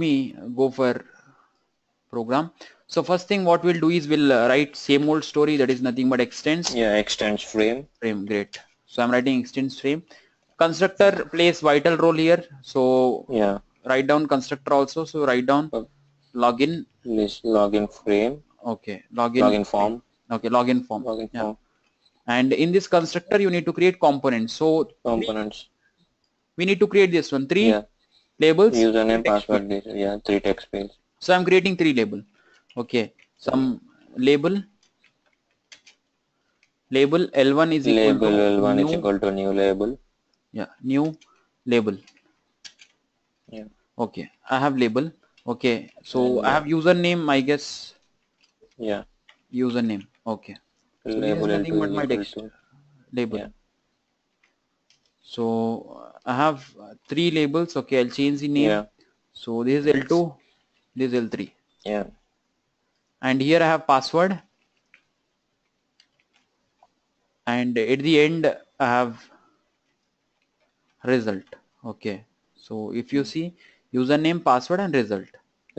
me go for program. So first thing what we'll do is we'll write same old story, that is nothing but extends. Yeah, extends frame. Frame, great. So I'm writing extends frame. Constructor plays vital role here. So Yeah. write down constructor also. So write down login. List login frame. Okay, login Login frame. form. Okay, login form. Login Yeah. form. And in this constructor you need to create components. So Components. we need to create this one, 3 Yeah. labels, 3 Username, text password. fields. Yeah, 3 text fields. So I'm creating 3 label. Okay, some label L1 is equal Label to L1 is new. equal to new label. Yeah, new label. Yeah. Okay, I have label. Okay, so And I have username, I guess. yeah. Username. Okay, so this is Label nothing L2 but is my equal text to label. yeah. So I have 3 labels. Okay, I'll change the name. Yeah. So this is L2, this is L3. Yeah. And here I have password. And at the end I have result. Okay, so if you see username, password and result.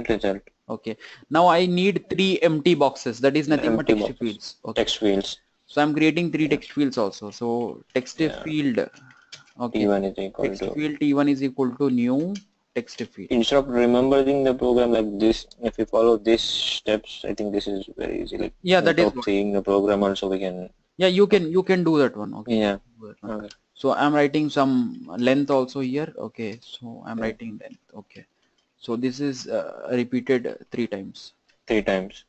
Result. Okay, now I need 3 empty boxes, that is nothing but Empty text boxes. fields. Okay, Text fields. so I'm creating 3 Yeah. text fields also. So text Yeah. field. Okay, T1 is equal text to. field T1 is equal to new text field. Instead of remembering the program like this, if you follow these steps, I think this is very easy. Like Yeah, that is without what. seeing the program also we can. Yeah, you can do that one. Okay, Yeah. do that one. Okay. So I'm writing some length also here. Okay, so I'm Yeah. writing length. Okay, so this is repeated 3 times. 3 times.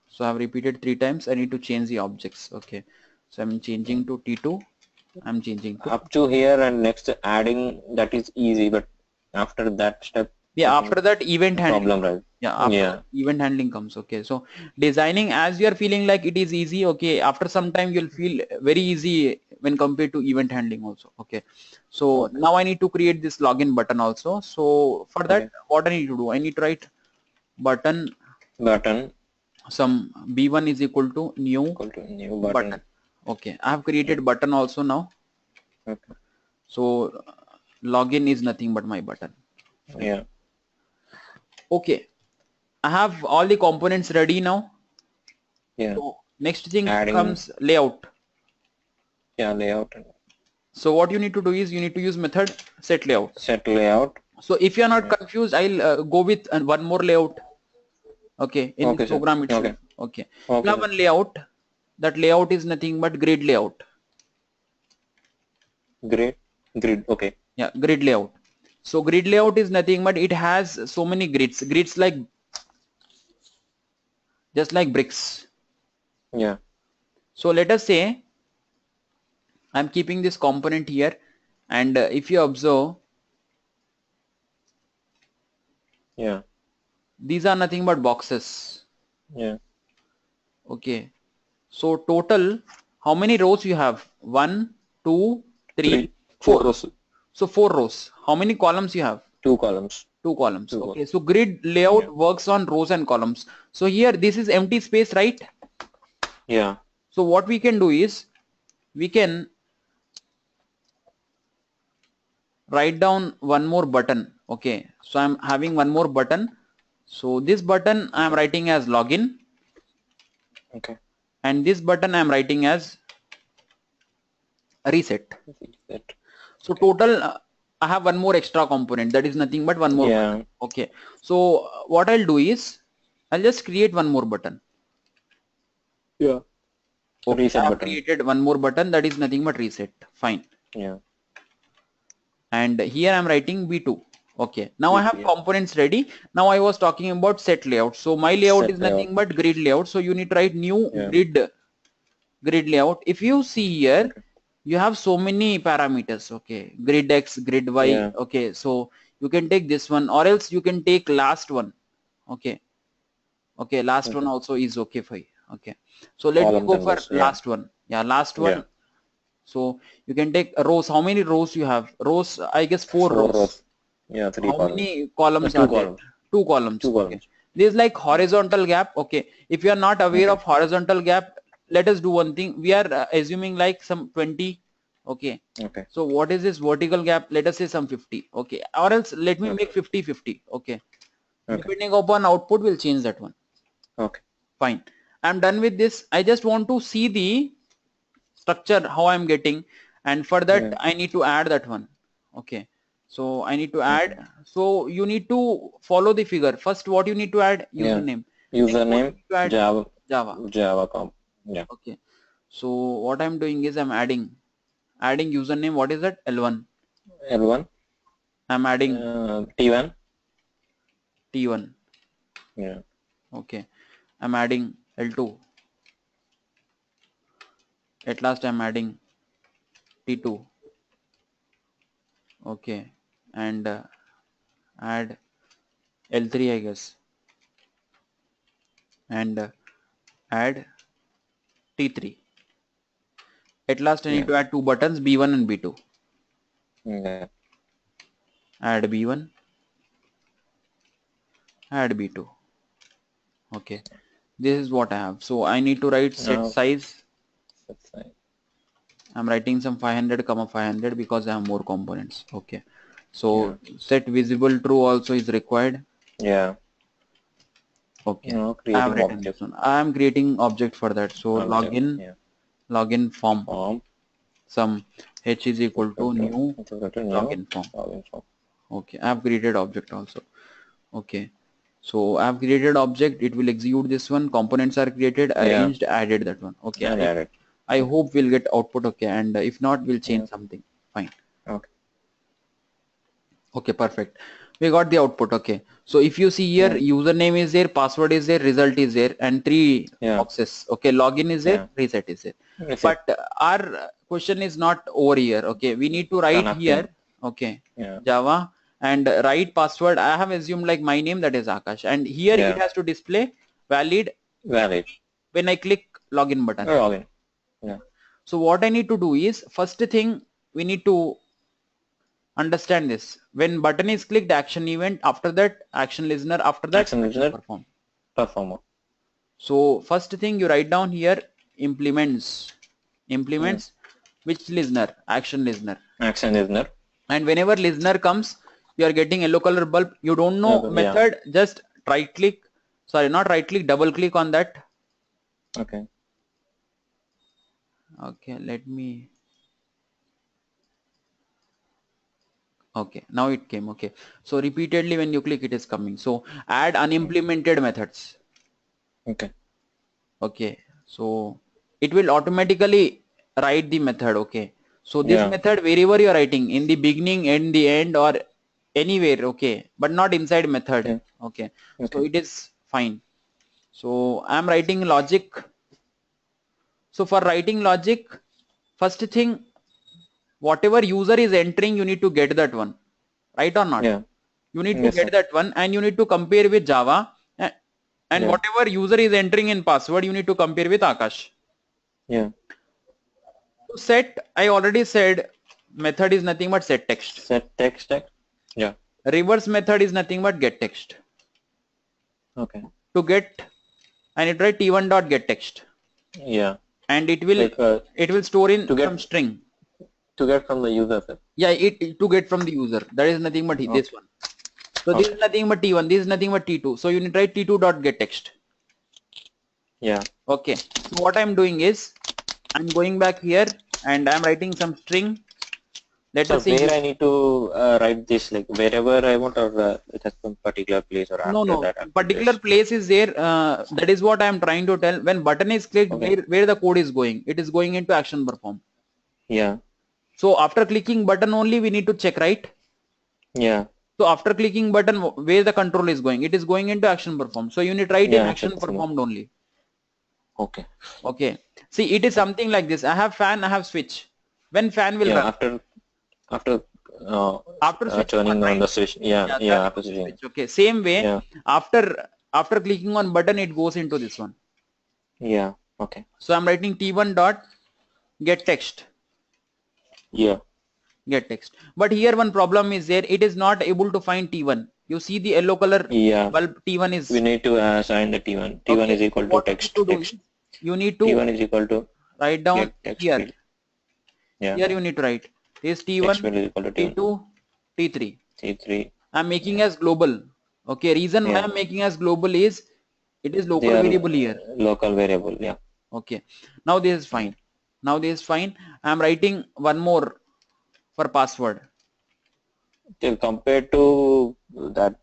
So I've repeated 3 times. I need to change the objects. Okay, so I'm changing to T2. I'm changing to Up to here and next adding, that is easy, but after that step, yeah. I After think that event handling. problem, right? Yeah, after Yeah. that event handling comes. Okay, so designing as you are feeling like it is easy. Okay, after some time you'll feel very easy when compared to event handling also. Okay, so Okay. now I need to create this login button also. So for that, Okay. what I need to do? I need to write button. Button Some B1 is equal to new equal to new button. Okay, I have created button also now. Okay. So login is nothing but my button. Fine. Yeah. Okay, I have all the components ready now. Yeah. So next thing Adding. comes layout. Yeah, layout. So what you need to do is you need to use method set layout. Set layout. So if you are not confused, I'll go with one more layout. Okay, in Okay, this sir. program itself. Okay. Okay. Okay, You have sir. one layout. That layout is nothing but grid layout. Grid. Grid. Okay. Yeah, grid layout. So grid layout is nothing but it has so many grids. Grids like just like bricks. Yeah. So let us say I'm keeping this component here, and if you observe, Yeah. these are nothing but boxes. Yeah. Okay. So total, how many rows you have? 1, 2, 3, 4 4. rows. So 4 rows. How many columns you have? 2 columns. 2 columns. 2 Okay. So grid layout works on rows and columns. So here this is empty space, right? Yeah. So what we can do is we can write down one more button. Okay. So I'm having one more button. So this button I'm writing as login. Okay. And this button I'm writing as reset. So total I have one more extra component, that is nothing but one more button. Okay, so what I'll do is I'll just create one more button. Yeah. Okay, Reset I have button. created one more button, that is nothing but reset. Fine. Yeah. And here I'm writing B2. Okay, now I have yeah. components ready. Now I was talking about set layout. So my layout Set is nothing but grid layout. So you need to write new grid layout. If you see here, you have so many parameters. Okay, grid X, grid Y. Okay, so you can take this one, or else you can take last one. Okay, okay, last one also is okay for you. Okay, so let me go for last one. Yeah, last one. So you can take rows. How many rows you have? Rows, I guess 4 rows. Yeah, 3 How columns. many columns are there? 2 columns. 2 columns. Okay. This is like horizontal gap. Okay, if you are not aware of horizontal gap, let us do one thing. We are assuming like some 20 Okay. Okay. So what is this vertical gap? Let us say some 50. Okay. Or else let me make 50-50. Okay. Depending upon output, we'll change that one. Okay. Fine. I'm done with this. I just want to see the structure, how I'm getting, and for that I need to add that one. Okay. So I need to add. So you need to follow the figure. First, what you need to add? Username. Username, Java. Java comp. Yeah. Okay. So what I'm doing is I'm adding username. What is that? L1. L1. I'm adding T1. T1. Yeah. Okay. I'm adding L2. At last I'm adding T2. Okay. And add L3, I guess. And add T3. At last I need to add two buttons, B1 and B2. Yeah. Add B1. Add B2. Okay. This is what I have. So I need to write set size. I'm writing some 500, 500 because I have more components. Okay. So set visible true also is required. Yeah. Okay. I have written this one. I am creating object for that. So login form. Some h is equal to new login form. Okay. I have created object also. Okay. So I have created object. It will execute this one. Components are created, arranged, added that one. Okay. I hope we'll get output. Okay. And if not, we'll change something. Fine. Okay. Okay, perfect. We got the output. Okay. So if you see here, username is there, password is there, result is there, and three boxes. Okay. Login is there, reset is there. But our question is not over here. Okay. We need to write here. Okay. Java and write password. I have assumed like my name, that is Akash. And here it has to display valid when I click login button. Login. So what I need to do is, first thing we need to understand this. When button is clicked, action event, after that action listener, after that action listener, performer. So first thing you write down here, implements which listener? Action listener. And whenever listener comes, you are getting yellow color bulb. You don't know method, just right click, sorry, not right click, double click on that. Okay, let me, okay, now it came. Okay, so repeatedly when you click, it is coming. So add unimplemented methods. Okay, so it will automatically write the method. Okay, so this method, wherever you are writing, in the beginning, in the end, or anywhere, okay, but not inside method. Okay. So it is fine. So I am writing logic. So for writing logic, first thing, whatever user is entering, you need to get that one, right or not? You need to get that one, and you need to compare with Java, and whatever user is entering in password, you need to compare with Akash. So set, I already said, method is nothing but set text. Reverse method is nothing but get text. To get, I need to write t1 dot get text. And it will store in some string. To get from the user. To get from the user. That is nothing but this one. So this is nothing but t1. This is nothing but t2. So you need to write t2 dot get text. Okay. So what I'm doing is, I'm going back here and I'm writing some string. Let us see. Where I need to write this, like wherever I want, or it has some particular place, or after that? Particular place is there. That is what I am trying to tell. When button is clicked, where the code is going? It is going into action perform. So after clicking button only, we need to check, right? So after clicking button, where the control is going? It is going into action perform. So you need to write in action performed only. Okay. See, it is something like this. I have fan, I have switch. When fan will run? After turning on the switch. After switching. Okay. Same way. After clicking on button, it goes into this one. So I'm writing t1 dot get text. Get text. But here one problem is there. It is not able to find t1. You see the yellow color bulb, t1 is. We need to assign the t1. T1 is equal to text. You need to t1 is equal to write down here. Yeah. Here you need to write is T1, Text field is equal to T2, T3. T3. I'm making as global. Okay, reason why Yeah. I'm making as global is it is They local are variable here. local variable. Yeah. Okay, now this is fine. Now this is fine. I'm writing one more for password. Till compared to that.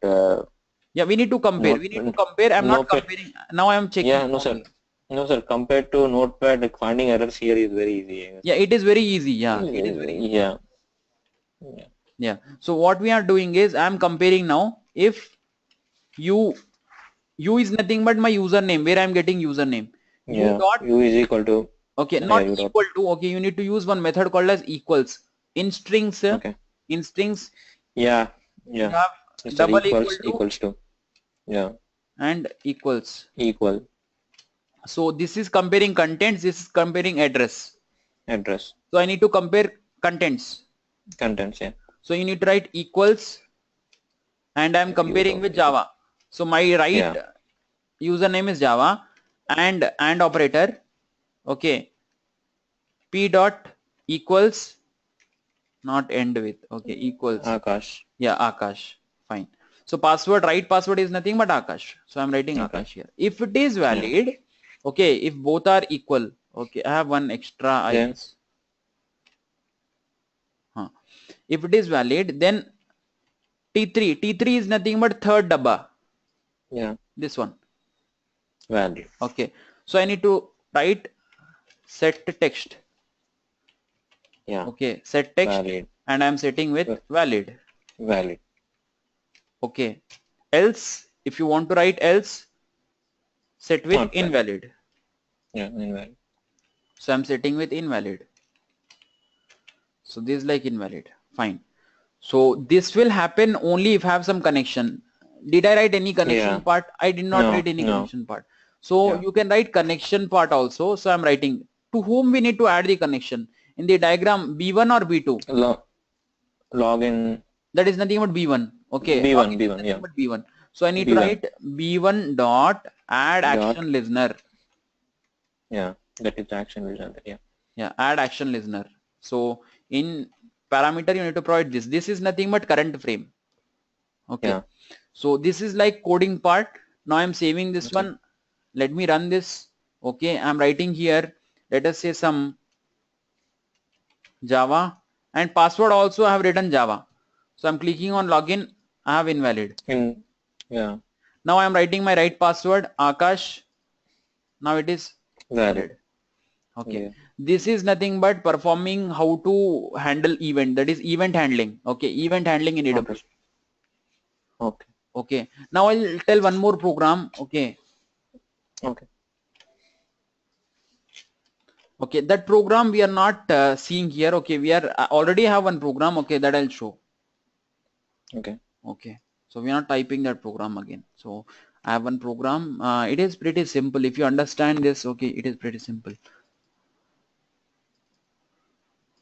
Yeah, we need to compare. We need to compare. I'm not Notepad. comparing. Now I'm checking Yeah, no sir. only. No sir. Compared to Notepad, like finding errors here is very easy. I guess. Yeah, it is very easy. Yeah, it is very easy. Yeah. Yeah. Yeah. So what we are doing is I'm comparing now. If u is nothing but my username, where I'm getting username. U Yeah. dot, U is equal to. okay, Yeah, not U dot. equal to. Okay, you need to use one method called as equals. In strings, Okay. in strings, Yeah. you Yeah. have It's double equal to equals to. Yeah. and equals. Equal So this is comparing contents. This is comparing address. address. So I need to compare contents. Contents. Yeah. So you need to write equals, and I'm comparing with Java. So my right username is Java, and operator. Okay. P dot equals, not end with. Okay, equals. Akash. Yeah, Akash. Fine. So password, right password is nothing but Akash. So I'm writing Akash here. If it is valid, okay, if both are equal, okay, I have one extra Then, IS. If it is valid, then T3 is nothing but third dabba. yeah. This one. Valid. Okay. So I need to write set text. Yeah. Okay. Set text. Valid. And I'm setting with valid. Valid. Okay. Else, if you want to write else, set with Not invalid. Yeah, invalid. So I'm setting with invalid. So this is like invalid. Fine. So this will happen only if I have some connection. Did I write any connection part? I did not write any connection part. So you can write connection part also. So I'm writing to whom we need to add the connection. In the diagram, B1 or B2? Login. That is nothing but B1. Okay. B1, yeah. But B1. So I need to write B1 dot add action listener. Yeah, that is the action listener. Yeah. Yeah, add action listener. So in parameter you need to provide this. This is nothing but current frame. Okay. Yeah. So this is like coding part. Now I'm saving this one. Let me run this. Okay, I'm writing here. Let us say some Java, and password also I have written Java. So I'm clicking on login. I have invalid. Yeah. Now I'm writing my right password, Akash. Now it is valid. Okay. Yeah. This is nothing but performing how to handle event. That is event handling. Okay. Event handling in AWS. Okay. Okay. Now I'll tell one more program. Okay. Okay. Okay. That program we are not seeing here. Okay. We are already have one program. Okay. That I'll show. Okay. Okay. So we are not typing that program again. So I have one program. It is pretty simple. If you understand this, okay, it is pretty simple.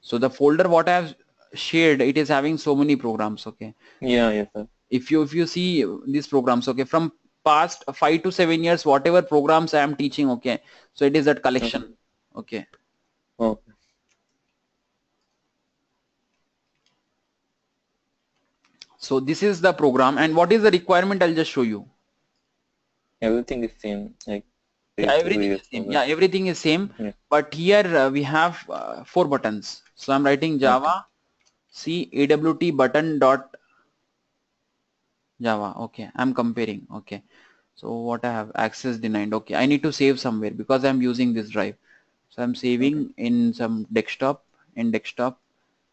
So the folder what I have shared, it is having so many programs. Okay. Yeah. Yes, sir. If you see these programs, okay, from past 5 to 7 years, whatever programs I am teaching, okay, so it is that collection. Okay. Okay. So this is the program, and what is the requirement? I'll just show you. Everything is same. Like yeah, everything is same. Yeah, everything is same. Yeah. But here we have 4 buttons. So I'm writing Java C AWT button dot Java. Okay, I'm comparing. Okay, so what I have, access denied. Okay, I need to save somewhere because I'm using this drive. So I'm saving in some desktop. In desktop,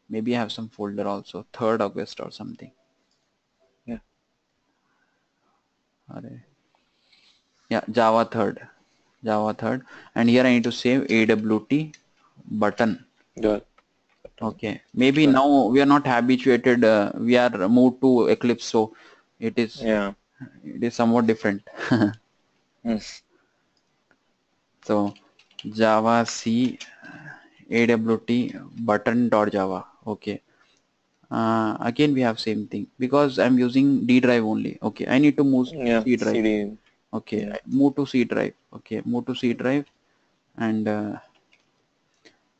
maybe I have some folder also, 3rd August or something. Yeah. Yeah, Java 3rd, and here I need to save AWT button. Good. Okay, maybe now we are not habituated. We are moved to Eclipse, so it is. Yeah. It is somewhat different. So Java C AWT button dot Java. Okay. Again we have same thing because I'm using D drive only. Okay, I need to move C drive. CD. Okay, move to C drive. Okay, move to C drive, and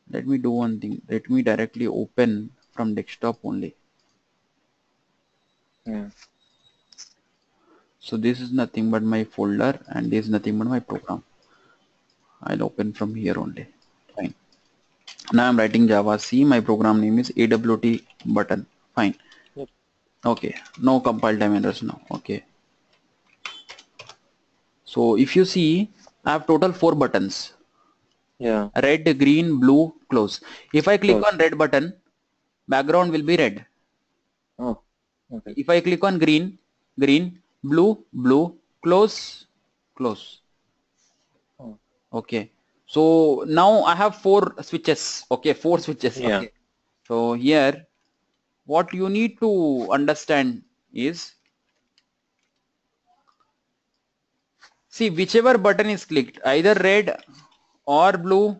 Let me do one thing. Let me directly open from desktop only. Yeah. So this is nothing but my folder and this is nothing but my program. I'll open from here only. Fine. Now I'm writing Java C. My program name is AWT button. Fine. Yep. Okay. No compile time errors now. Okay. So if you see, I have total 4 buttons. Yeah. Red, green, blue, close. If I click Close. on red button, background will be red. Oh. Okay. If I click on green, green, blue, blue, close, close. Oh. Okay. So now I have 4 switches. Okay, 4 switches. Yeah. Okay. So here, what you need to understand is, see, whichever button is clicked, either red or blue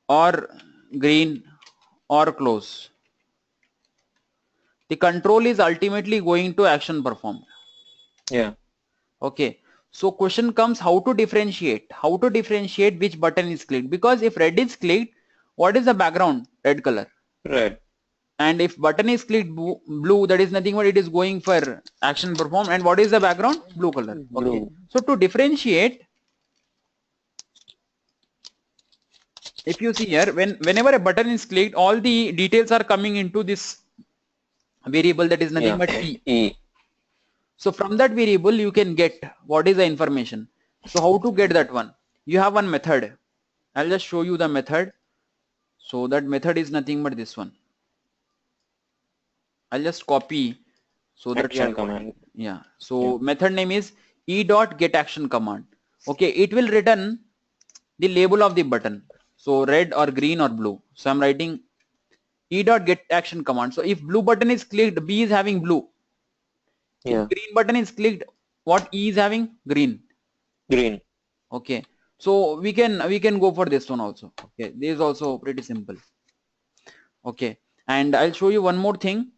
or green or close, the control is ultimately going to action performed. Yeah. Okay. So question comes, how to differentiate which button is clicked, because if red is clicked, what is the background? Red color. Red. And if button is clicked blue, that is nothing but it is going for action performed. And what is the background? Blue color. Okay. Blue. So to differentiate, if you see here, whenever a button is clicked, all the details are coming into this variable, that is nothing but E. So from that variable you can get what is the information. So how to get that one? You have one method. I'll just show you the method. So that method is nothing but this one. I'll just copy so that Action command. Yeah. So method name is e.getAction command. Okay, it will return the label of the button. So red or green or blue. So I'm writing e.getAction command. So if blue button is clicked, B is having blue. Yeah. If green button is clicked, what E is having? Green. Green. Okay. So we can go for this one also. Okay. This is also pretty simple. Okay. And I'll show you one more thing.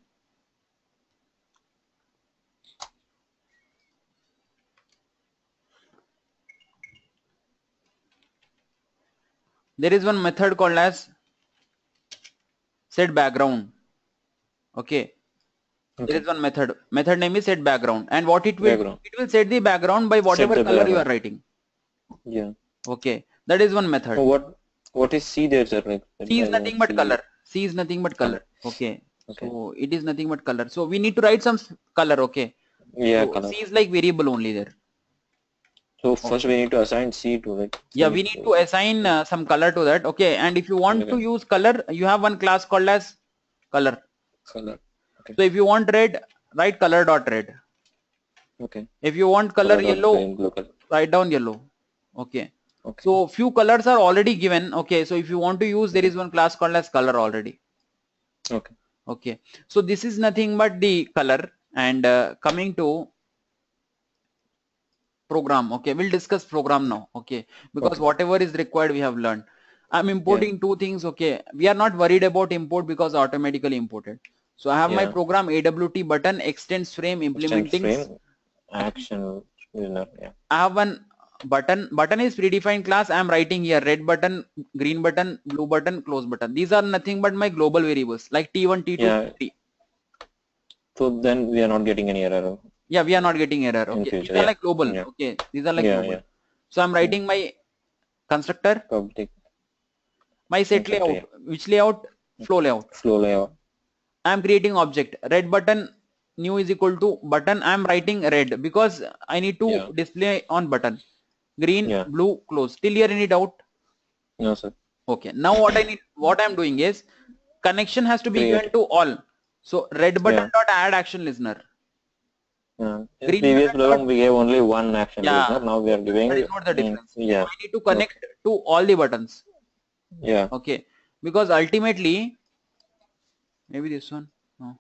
There is one method called as set background. Okay. There is one method. Method name is set background. And what it will set the background by whatever color you are writing. Yeah. Okay. That is one method. So what is C there, sir? Like, C is nothing but color. C is nothing but color. Okay. So it is nothing but color. So we need to write some color. Okay. Yeah, so color. C is like variable only there. So first we need to assign C to it. Yeah, we need to assign some color to that. Okay. And if you want to use color, you have one class called as color. Color. Okay. So if you want red, write color dot red. Okay. If you want color yellow, write down yellow. Okay. Okay. So few colors are already given. Okay. So if you want to use, there is one class called as color already. Okay. Okay. So this is nothing but the color. And coming to program. Okay. We'll discuss program now. Okay. Because whatever is required, we have learned. I'm importing 2 things. Okay. We are not worried about import because automatically imported. So I have my program AWT button extends frame implementing action. Yeah. I have one button is predefined class. I am writing here red button, green button, blue button, close button. These are nothing but my global variables like T1, T2, T3. So then we are not getting any error. Yeah, we are not getting error. Okay. These are like global. Okay. These are like global. So I'm writing my constructor, my set layout, which layout? Flow layout. Flow layout. I'm creating object. Red button new is equal to button. I'm writing red because I need to display on button. Green, blue, close. Till here any doubt? No, sir. Okay. Now what I'm doing is connection has to be given to all. So red button dot add action listener. In previous program we gave only one action listener. Now we are giving. That is not the difference. Yeah. So I need to connect to all the buttons. Yeah. Okay. Because ultimately, maybe this one. No.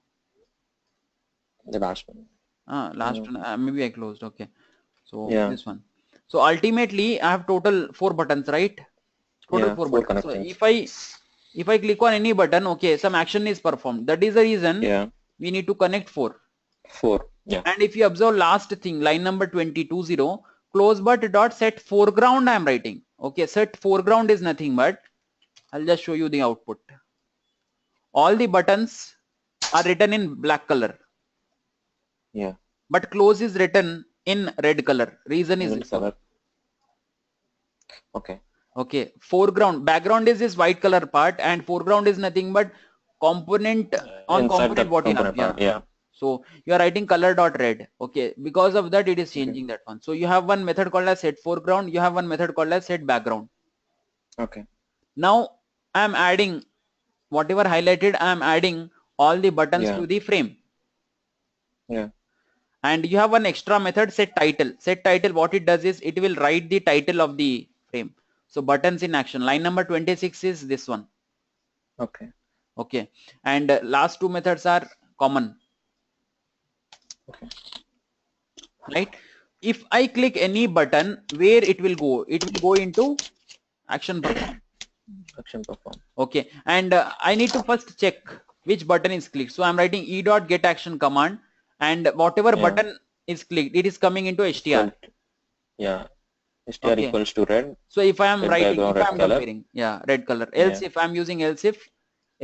The last one. Last one. Maybe I closed. Okay. So this one. So ultimately, I have total 4 buttons, right? Total 4 buttons. So if I click on any button, okay, some action is performed. That is the reason we need to connect 4. 4. Yeah. And if you observe last thing, line number 20, close but dot set foreground I am writing. Okay, set foreground is nothing but I'll just show you the output. All the buttons are written in black color. Yeah. But close is written in red color. Reason is Red color. Okay. Okay. Foreground, background is this white color part, and foreground is nothing but component on component what you have. Part, yeah. So you are writing color dot red. Okay. Because of that, it is changing that one. So you have one method called as set foreground. You have one method called as set background. Okay. Now I am adding whatever highlighted. I am adding all the buttons to the frame. Yeah. And you have one extra method, set title. Set title, what it does is it will write the title of the frame. So buttons in action. Line number 26 is this one. Okay. Okay. And last two methods are common. Okay. Right. If I click any button, where it will go? It will go into action perform. Action perform. Okay. And I need to first check which button is clicked. So I'm writing e.get action command, and whatever button is clicked, it is coming into HTR. Yeah. HTR equals to red. So if I am writing, if I am comparing, red color. Else if I am using else if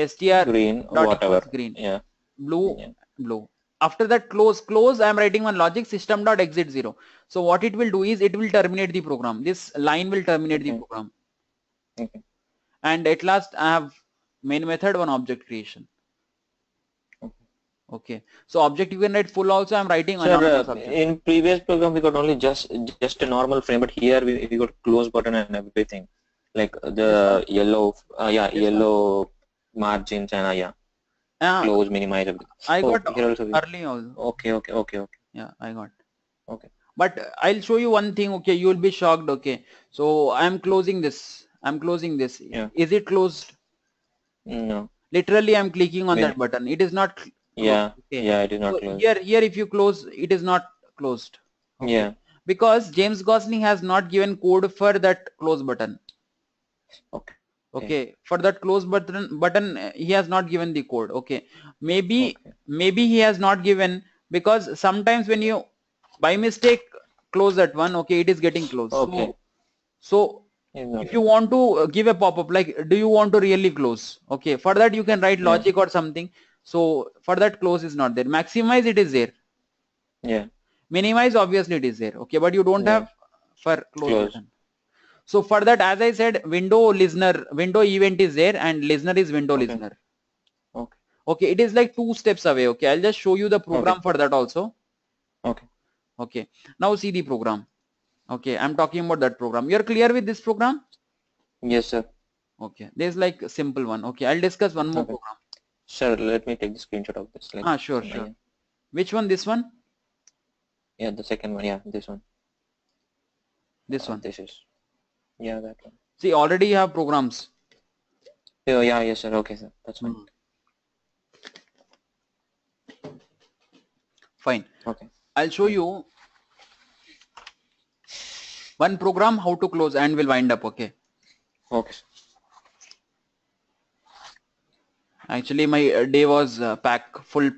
str green or whatever. Green. Yeah. Blue. Blue. After that close, I am writing one logic system dot exit 0. So what it will do is it will terminate the program. This line will terminate the program. Okay. And at last I have main method, one object creation. Okay. So object you can write full also. I'm writing in previous program we got only just a normal frame, but here we got close button and everything, like the yellow yellow margins and close, minimize everything. I got here also early also. Okay. Yeah, I got. Okay. But I'll show you one thing. Okay, you will be shocked. Okay. So I'm closing this. Yeah. Is it closed? No. Literally I'm clicking on that button. It is not closed. Yeah. Yeah, it is not closed. Here if you close, it is not closed. Okay. Yeah. Because James Gosling has not given code for that close button. Okay. For that close button he has not given the code. Okay. Maybe he has not given, because sometimes when you by mistake close that one, okay, it is getting closed. Okay. So if you want to give a pop-up like, do you want to really close? Okay. For that you can write logic or something. So for that close is not there. Maximize, it is there. Yeah. Minimize, obviously it is there. Okay. But you don't have for close button. So for that, as I said, window event is there, and listener is window listener. Okay. It is like 2 steps away. Okay. I'll just show you the program for that also. Okay. Now see the program. Okay. I'm talking about that program. You're clear with this program? Yes, sir. Okay. There's like a simple one. Okay. I'll discuss one more program. Sir, let me take the screenshot of this. Sure. Which one? This one? Yeah, the second one. Yeah, this one. This one. This is. Yeah, that one. See, already you have programs. Oh, yeah, yes, sir. Okay, sir. That's fine. Fine. Okay. I'll show you one program how to close, and we'll wind up. Okay. Okay. Actually, my day was full